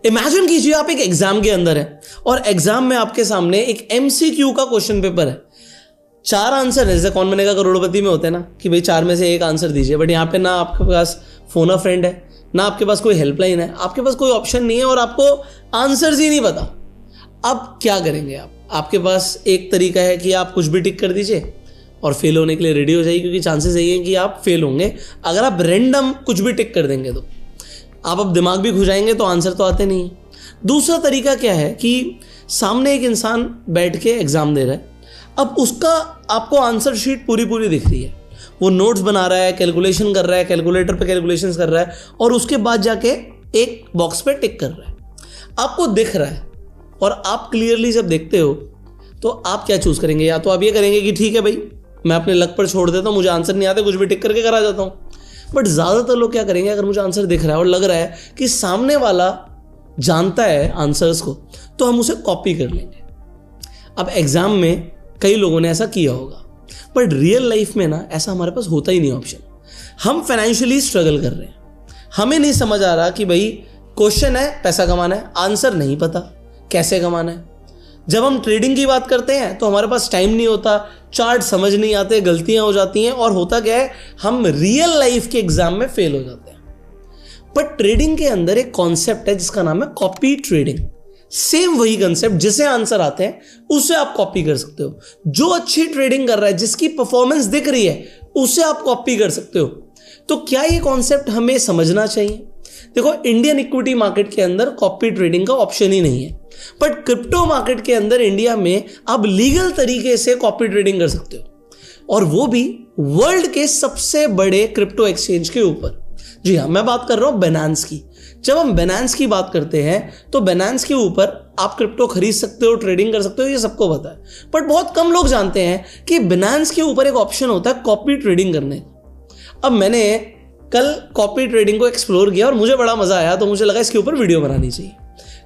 Imagine कीजिए आप एक एग्जाम के अंदर है और एग्जाम में आपके सामने एक एमसीक्यू का क्वेश्चन पेपर है। 4 आंसर है, जैसे कौन बनेगा करोड़पति में होते हैं ना कि भाई 4 में से एक आंसर दीजिए, बट यहाँ पे ना आपके पास फोन अ फ्रेंड है, ना आपके पास कोई हेल्पलाइन है, आपके पास कोई ऑप्शन नहीं है और आपको आंसर्स ही नहीं पता। अब क्या करेंगे आप? आपके पास एक तरीका है कि आप कुछ भी टिक कर दीजिए और फेल होने के लिए रेडी हो जाइए, क्योंकि चांसेस यही है कि आप फेल होंगे। अगर आप रैंडम कुछ भी टिक कर देंगे तो आप अब दिमाग भी घुसाएंगे तो आंसर तो आते नहीं है। दूसरा तरीका क्या है कि सामने एक इंसान बैठ के एग्जाम दे रहा है, अब उसका आपको आंसर शीट पूरी दिख रही है, वो नोट्स बना रहा है, कैलकुलेशन कर रहा है, कैलकुलेटर पे कैलकुलेशंस कर रहा है और उसके बाद जाके एक बॉक्स पे टिक कर रहा है, आपको दिख रहा है। और आप क्लियरली जब देखते हो तो आप क्या चूज करेंगे? या तो आप ये करेंगे कि ठीक है भाई मैं अपने लक पर छोड़ देता हूँ, मुझे आंसर नहीं आता, कुछ भी टिक करके करा जाता हूँ। बट ज़्यादातर लोग क्या करेंगे, अगर मुझे आंसर दिख रहा है और लग रहा है कि सामने वाला जानता है आंसर्स को, तो हम उसे कॉपी कर लेंगे। अब एग्जाम में कई लोगों ने ऐसा किया होगा, बट रियल लाइफ में ना ऐसा हमारे पास होता ही नहीं ऑप्शन। हम फाइनेंशियली स्ट्रगल कर रहे हैं, हमें नहीं समझ आ रहा कि भाई क्वेश्चन है पैसा कमाना है, आंसर नहीं पता कैसे कमाना है। जब हम ट्रेडिंग की बात करते हैं तो हमारे पास टाइम नहीं होता, चार्ट समझ नहीं आते, गलतियां हो जाती हैं और होता क्या है, हम रियल लाइफ के एग्जाम में फेल हो जाते हैं। बट ट्रेडिंग के अंदर एक कॉन्सेप्ट है जिसका नाम है कॉपी ट्रेडिंग। सेम वही कंसेप्ट, जिसे आंसर आते हैं उसे आप कॉपी कर सकते हो। जो अच्छी ट्रेडिंग कर रहा है, जिसकी परफॉर्मेंस दिख रही है, उसे आप कॉपी कर सकते हो। तो क्या ये कॉन्सेप्ट हमें समझना चाहिए? देखो, इंडियन इक्विटी मार्केट के अंदर कॉपी ट्रेडिंग का ऑप्शन ही नहीं है, बट क्रिप्टो मार्केट के अंदर इंडिया में आप लीगल तरीके से कॉपी ट्रेडिंग कर सकते हो, और वो भी वर्ल्ड के सबसे बड़े क्रिप्टो एक्सचेंज के ऊपर। जी हाँ, मैं बात कर रहा हूं Binance की। जब हम Binance की बात करते हैं तो Binance के ऊपर आप क्रिप्टो खरीद सकते हो, ट्रेडिंग कर सकते हो, ये सबको पता है। बट बहुत कम लोग जानते हैं कि Binance के ऊपर एक ऑप्शन होता है कॉपी ट्रेडिंग करने का। अब मैंने कल कॉपी ट्रेडिंग को एक्सप्लोर किया और मुझे बड़ा मजा आया, तो मुझे लगा इसके ऊपर वीडियो बनानी चाहिए।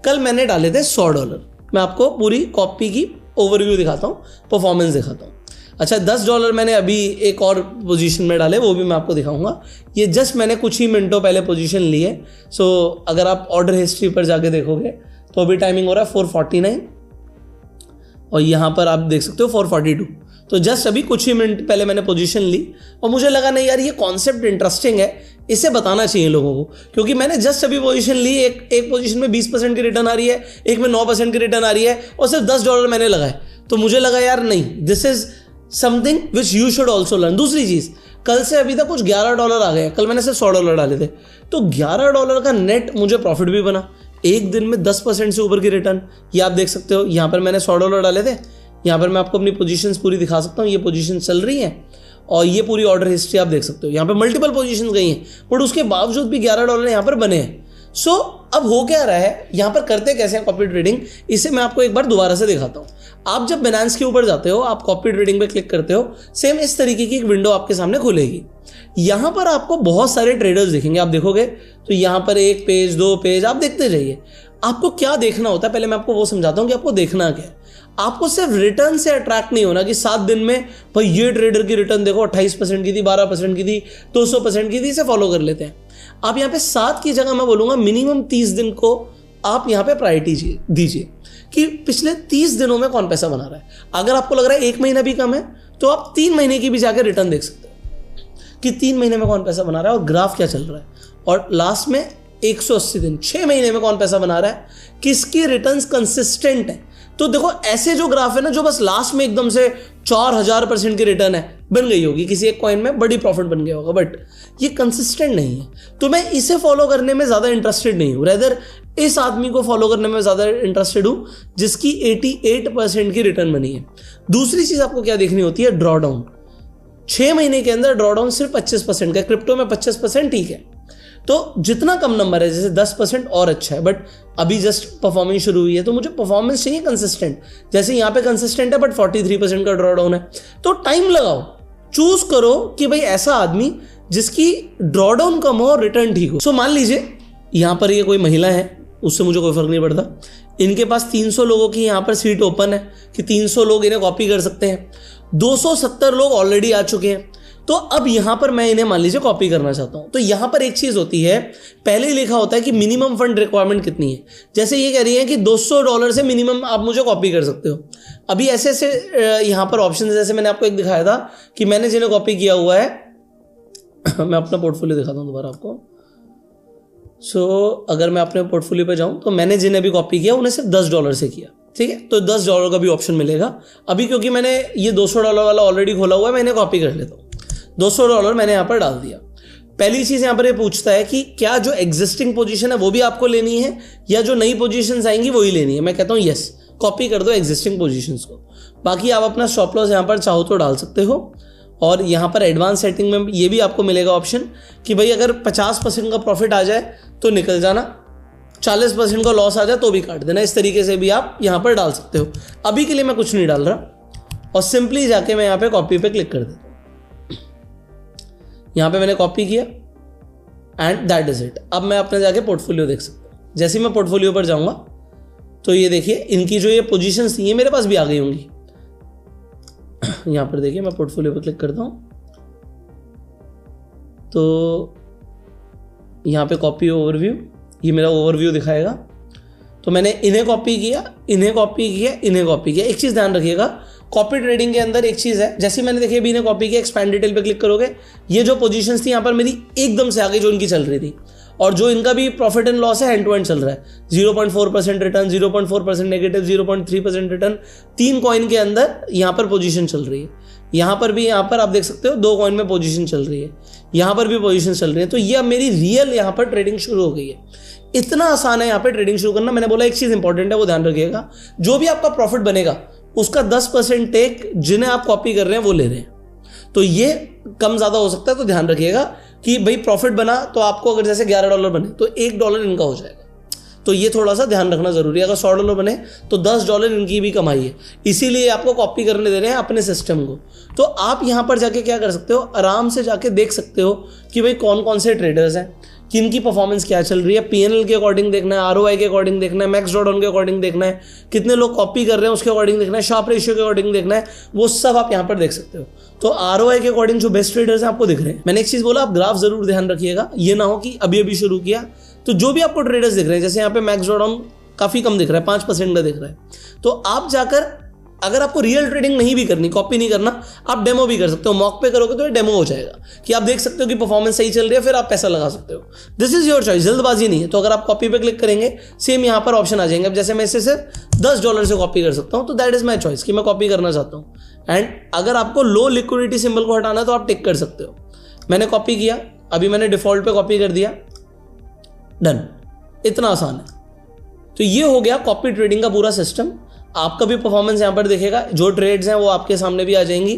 कल मैंने डाले थे $100। मैं आपको पूरी कॉपी की ओवरव्यू दिखाता हूँ, परफॉर्मेंस दिखाता हूँ। अच्छा, $10 मैंने अभी एक और पोजीशन में डाले, वो भी मैं आपको दिखाऊंगा। ये जस्ट मैंने कुछ ही मिनटों पहले पोजीशन ली है। सो अगर आप ऑर्डर हिस्ट्री पर जाके देखोगे तो अभी टाइमिंग हो रहा है 4:49 और यहाँ पर आप देख सकते हो 4:42। तो जस्ट अभी कुछ ही मिनट पहले मैंने पोजीशन ली और मुझे लगा नहीं यार, ये कॉन्सेप्ट इंटरेस्टिंग है, इसे बताना चाहिए लोगों को। क्योंकि मैंने जस्ट अभी पोजीशन ली, एक पोजीशन में 20% की रिटर्न आ रही है, एक में 9% की रिटर्न आ रही है और सिर्फ $10 मैंने लगाए। तो मुझे लगा यार नहीं, this is something which you should also learn. दूसरी चीज, कल से अभी तक कुछ $11 आ गए, कल मैंने सिर्फ $100 डाले थे, तो $11 का नेट मुझे प्रॉफिट भी बना। एक दिन में 10% से ऊपर की रिटर्न, ये आप देख सकते हो। यहाँ पर मैंने $100 डाले थे, यहाँ पर मैं आपको अपनी पोजीशंस पूरी दिखा सकता हूँ। ये पोजीशन चल रही है और ये पूरी ऑर्डर हिस्ट्री आप देख सकते हो। यहाँ पे मल्टीपल पोजीशंस गई हैं, बट उसके बावजूद भी $11 यहाँ पर बने हैं। सो अब हो क्या रहा है, यहाँ पर करते कैसे हैं कॉपी ट्रेडिंग, इसे मैं आपको एक बार दोबारा से दिखाता हूँ। आप जब Binance के ऊपर जाते हो, आप कॉपी ट्रेडिंग पे क्लिक करते हो, सेम इस तरीके की एक विंडो आपके सामने खुलेगी। यहाँ पर आपको बहुत सारे ट्रेडर्स दिखेंगे। आप देखोगे तो यहाँ पर 1 पेज 2 पेज आप देखते जाइए। आपको क्या देखना होता है, पहले मैं आपको वो समझाता हूँ कि आपको देखना क्या है। आपको सिर्फ रिटर्न से अट्रैक्ट नहीं होना कि 7 दिन में भाई ये ट्रेडर की रिटर्न देखो 28% की थी, 12% की थी, 200% की थी, इसे फॉलो कर लेते हैं। आप यहाँ पे 7 की जगह मैं बोलूंगा मिनिमम 30 दिन को आप यहाँ पे प्रायोरिटी दीजिए कि पिछले 30 दिनों में कौन पैसा बना रहा है। अगर आपको लग रहा है 1 महीना भी कम है तो आप 3 महीने की भी जाकर रिटर्न देख सकते हो कि 3 महीने में कौन पैसा बना रहा है और ग्राफ क्या चल रहा है। और लास्ट में 180 दिन, 6 महीने में कौन पैसा बना रहा है, किसकी रिटर्न्स कंसिस्टेंट है। तो देखो, ऐसे जो ग्राफ है ना, जो बस लास्ट में एकदम से 4000% की रिटर्न है बन गई होगी, किसी एक कॉइन में बड़ी प्रॉफिट बन गया होगा, बट ये कंसिस्टेंट नहीं है। तो मैं इसे फॉलो करने में ज्यादा इंटरेस्टेड नहीं हूं, रेदर इस आदमी को फॉलो करने में ज्यादा इंटरेस्टेड हूं जिसकी 88% की रिटर्न बनी है। दूसरी चीज आपको क्या देखनी होती है, ड्रॉडाउन। 6 महीने के अंदर ड्रॉडाउन सिर्फ 25% का, क्रिप्टो में 25% ठीक है। तो जितना कम नंबर है, जैसे 10% और अच्छा है, बट अभी जस्ट परफॉर्मेंस शुरू हुई है तो मुझे परफॉर्मेंस चाहिए कंसिस्टेंट। जैसे यहाँ पे कंसिस्टेंट है बट 43% का ड्रॉडाउन है, तो टाइम लगाओ, चूज करो कि भाई ऐसा आदमी जिसकी ड्रॉडाउन कम हो और रिटर्न ठीक हो। सो मान लीजिए यहाँ पर ये कोई महिला है, उससे मुझे कोई फर्क नहीं पड़ता। इनके पास 300 लोगों की यहाँ पर सीट ओपन है कि 300 लोग इन्हें कॉपी कर सकते हैं। 270 लोग ऑलरेडी आ चुके हैं। तो अब यहां पर मैं इन्हें मान लीजिए कॉपी करना चाहता हूं, तो यहां पर एक चीज होती है, पहले ही लिखा होता है कि मिनिमम फंड रिक्वायरमेंट कितनी है। जैसे ये कह रही है कि $200 से मिनिमम आप मुझे कॉपी कर सकते हो। अभी ऐसे ऐसे यहां पर ऑप्शन, जैसे मैंने आपको एक दिखाया था कि मैंने जिन्हें कॉपी किया हुआ है मैं अपना पोर्टफोलियो दिखाता हूं दोबारा आपको। अगर मैं अपने पोर्टफोलियो पे जाऊं तो मैंने जिन्हें भी कॉपी किया उन्हें सिर्फ $10 से किया, ठीक है। तो $10 का भी ऑप्शन मिलेगा। अभी क्योंकि मैंने ये $200 वाला ऑलरेडी खोला हुआ है, मैं इन्हें कॉपी कर लेता हूँ। $200 मैंने यहाँ पर डाल दिया। पहली चीज यहाँ पर ये पूछता है कि क्या जो एग्जिस्टिंग पोजीशन है वो भी आपको लेनी है या जो नई पोजीशंस आएंगी वही लेनी है। मैं कहता हूँ यस, कॉपी कर दो एग्जिस्टिंग पोजीशंस को। बाकी आप अपना स्टॉप लॉस यहाँ पर चाहो तो डाल सकते हो। और यहाँ पर एडवांस सेटिंग में ये भी आपको मिलेगा ऑप्शन कि भाई अगर 50% का प्रॉफिट आ जाए तो निकल जाना, 40% का लॉस आ जाए तो भी काट देना। इस तरीके से भी आप यहाँ पर डाल सकते हो। अभी के लिए मैं कुछ नहीं डाल रहा और सिंपली जाके मैं यहाँ पे कॉपी पे क्लिक कर देता हूँ। यहाँ पे मैंने कॉपी किया एंड दैट इज इट। अब मैं अपने जाके पोर्टफोलियो देख सकता हूँ। जैसे ही मैं पोर्टफोलियो पर जाऊँगा तो ये देखिए इनकी जो ये पोजीशंस थी ये मेरे पास भी आ गई होंगी। यहाँ पर देखिए मैं पोर्टफोलियो पर क्लिक करता हूँ तो यहाँ पे कॉपी ओवरव्यू, ये मेरा ओवरव्यू दिखाएगा। तो मैंने इन्हें कॉपी किया, इन्हें कॉपी किया, इन्हें कॉपी किया। एक चीज़ ध्यान रखिएगा, कॉपी ट्रेडिंग के अंदर एक चीज़ है, जैसे मैंने देखिए अभी इन्हें कॉपी किया, एक्सपैंड डिटेल पे क्लिक करोगे, ये जो पोजीशंस थी यहाँ पर मेरी एकदम से आगे जो इनकी चल रही थी, और जो इनका भी प्रॉफिट एंड लॉस है एंड टू एंड चल रहा है। 0.4% रिटर्न, 0.4% नेगेटिव, 0.3% रिटर्न, 3 कॉइन के अंदर यहाँ पर पोजीशन चल रही है। यहाँ पर भी, यहाँ पर आप देख सकते हो 2 कॉइन में पोजीशन चल रही है, यहाँ पर भी पोजीशन चल रही है। तो ये अब मेरी रियल यहाँ पर ट्रेडिंग शुरू हो गई है। इतना आसान है यहाँ पे ट्रेडिंग शुरू करना। मैंने बोला एक चीज़ इंपॉर्टेंट है, वो ध्यान रखिएगा, जो भी आपका प्रॉफिट बनेगा उसका 10% टेक जिन्हें आप कॉपी कर रहे हैं वो ले रहे हैं। तो ये कम ज़्यादा हो सकता है, तो ध्यान रखिएगा कि भाई प्रॉफिट बना तो आपको अगर जैसे $11 बने तो $1 इनका हो जाएगा। तो ये थोड़ा सा ध्यान रखना जरूरी है। अगर $100 बने तो $10 इनकी भी कमाई है, इसीलिए आपको कॉपी करने दे रहे हैं अपने सिस्टम को। तो आप यहाँ पर जाके क्या कर सकते हो, आराम से जाके देख सकते हो कि भाई कौन कौन से ट्रेडर्स हैं, किनकी परफॉर्मेंस क्या चल रही है, PNL के अकॉर्डिंग देखना है, ROI के अकॉर्डिंग देखना है, मैक्स ड्रॉडाउन के अकॉर्डिंग देखना है, कितने लोग कॉपी कर रहे हैं उसके अकॉर्डिंग देखना है, शार्प रेशियो के अकॉर्डिंग देखना है, वो सब आप यहाँ पर देख सकते हो। तो ROI के अकॉर्डिंग जो बेस्ट ट्रेडर्स हैं आपको दिख रहे हैं। मैंने एक चीज़ बोला, आप ग्राफ जरूर ध्यान रखिएगा, ये ना हो कि अभी अभी शुरू किया तो जो भी आपको ट्रेडर्स दिख रहे हैं, जैसे यहाँ पे मैक्स ड्रॉडाउन काफ़ी कम दिख रहा है, 5% का दिख रहा है, तो आप जाकर अगर आपको रियल ट्रेडिंग नहीं भी करनी, कॉपी नहीं करना, आप डेमो भी कर सकते हो। मॉक पे करोगे तो ये डेमो हो जाएगा कि आप देख सकते हो कि परफॉर्मेंस सही चल रही है, फिर आप पैसा लगा सकते हो। दिस इज योर चॉइस, जल्दबाजी नहीं है। तो अगर आप कॉपी पे क्लिक करेंगे सेम यहाँ पर ऑप्शन आ जाएंगे। अब जैसे मैं इसे सिर्फ $10 से कॉपी कर सकता हूँ, तो दैट इज माई चॉइस कि मैं कॉपी करना चाहता हूँ। एंड अगर आपको लो लिक्विडिटी सिंबल को हटाना है तो आप टिक कर सकते हो। मैंने कॉपी किया, अभी मैंने डिफॉल्ट पे कॉपी कर दिया, डन। इतना आसान है। तो ये हो गया कॉपी ट्रेडिंग का पूरा सिस्टम। आपका भी परफॉर्मेंस यहाँ पर दिखेगा, जो ट्रेड्स हैं वो आपके सामने भी आ जाएंगी।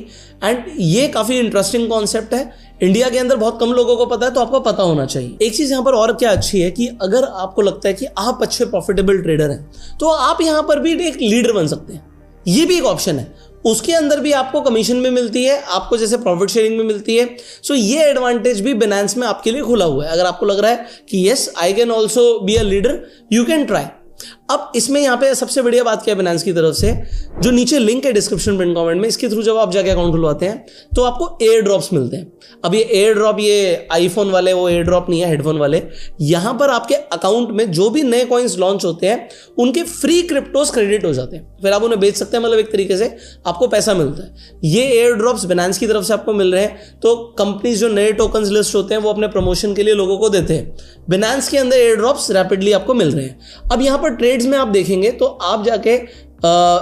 एंड ये काफ़ी इंटरेस्टिंग कॉन्सेप्ट है, इंडिया के अंदर बहुत कम लोगों को पता है, तो आपको पता होना चाहिए। एक चीज़ यहाँ पर और क्या अच्छी है कि अगर आपको लगता है कि आप अच्छे प्रॉफिटेबल ट्रेडर हैं तो आप यहाँ पर भी एक लीडर बन सकते हैं। ये भी एक ऑप्शन है, उसके अंदर भी आपको कमीशन भी मिलती है, आपको जैसे प्रॉफिट शेयरिंग भी मिलती है। सो ये एडवांटेज भी बिनांस में आपके लिए खुला हुआ है। अगर आपको लग रहा है कि yes I can also be a leader, you can try. अब इसमें यहाँ पे सबसे बढ़िया बात क्या है बिनांस की तरफ से, जो नीचे लिंक है डिस्क्रिप्शन पिन कमेंट में, इसके थ्रू जब आप जाके अकाउंट खुलवाते हैं तो आपको एयर ड्रॉप्स मिलते हैं। अब ये एयर ड्रॉप, ये आईफोन वाले वो एयर ड्रॉप नहीं है, हेडफोन वाले। यहाँ पर आपके अकाउंट में जो भी नए कॉइन्स लॉन्च होते हैं उनके फ्री क्रिप्टोस क्रेडिट हो जाते हैं, फिर आप उन्हें बेच सकते हैं। मतलब एक तरीके से आपको पैसा मिलता है। ये एयर ड्रॉप्स बिनांस की तरफ से आपको मिल रहे हैं। तो कंपनीज जो नए टोकन्स लिस्ट होते हैं वो अपने प्रमोशन के लिए लोगों को देते हैं। बिनांस के अंदर एयर ड्रॉप्स रैपिडली आपको मिल रहे हैं। अब यहाँ पर ट्रेड्स में आप देखेंगे तो आप जाके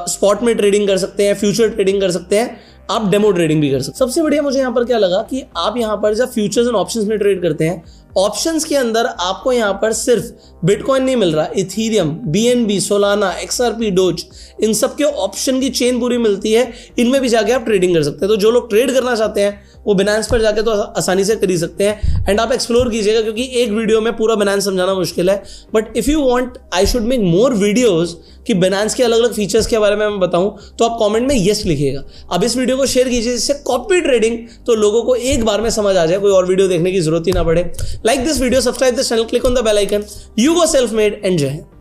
स्पॉट में ट्रेडिंग कर सकते हैं, फ्यूचर ट्रेडिंग कर सकते हैं, आप डेमो ट्रेडिंग भी कर सकते हैं। सबसे बढ़िया मुझे यहाँ पर क्या लगा कि आप यहाँ पर जब फ्यूचर्स एंड ऑप्शंस में ट्रेड करते हैं, ऑप्शंस के अंदर आपको यहाँ पर सिर्फ बिटकॉइन नहीं मिल रहा, Ethereum, BNB, Solana, XRP, Doge, इन सब के ऑप्शन की चेन पूरी मिलती है। इनमें भी जाके आप ट्रेडिंग कर सकते हैं। तो जो लोग ट्रेड करना चाहते हैं वो बिनांस पर जाके तो आसानी से कर ही सकते हैं। एंड आप एक्सप्लोर कीजिएगा, क्योंकि एक वीडियो में पूरा बिनांस समझाना मुश्किल है। But if you want I should make more videos कि बिनांस के अलग अलग फीचर्स के बारे में मैं बताऊं, तो आप कमेंट में यस लिखिएगा। अब इस वीडियो को शेयर कीजिए, जिससे कॉपी ट्रेडिंग तो लोगों को एक बार में समझ आ जाए, कोई और वीडियो देखने की जरूरत ही ना पड़े। Like this video, subscribe this channel, click on the bell icon. You go self made and जय हिंद।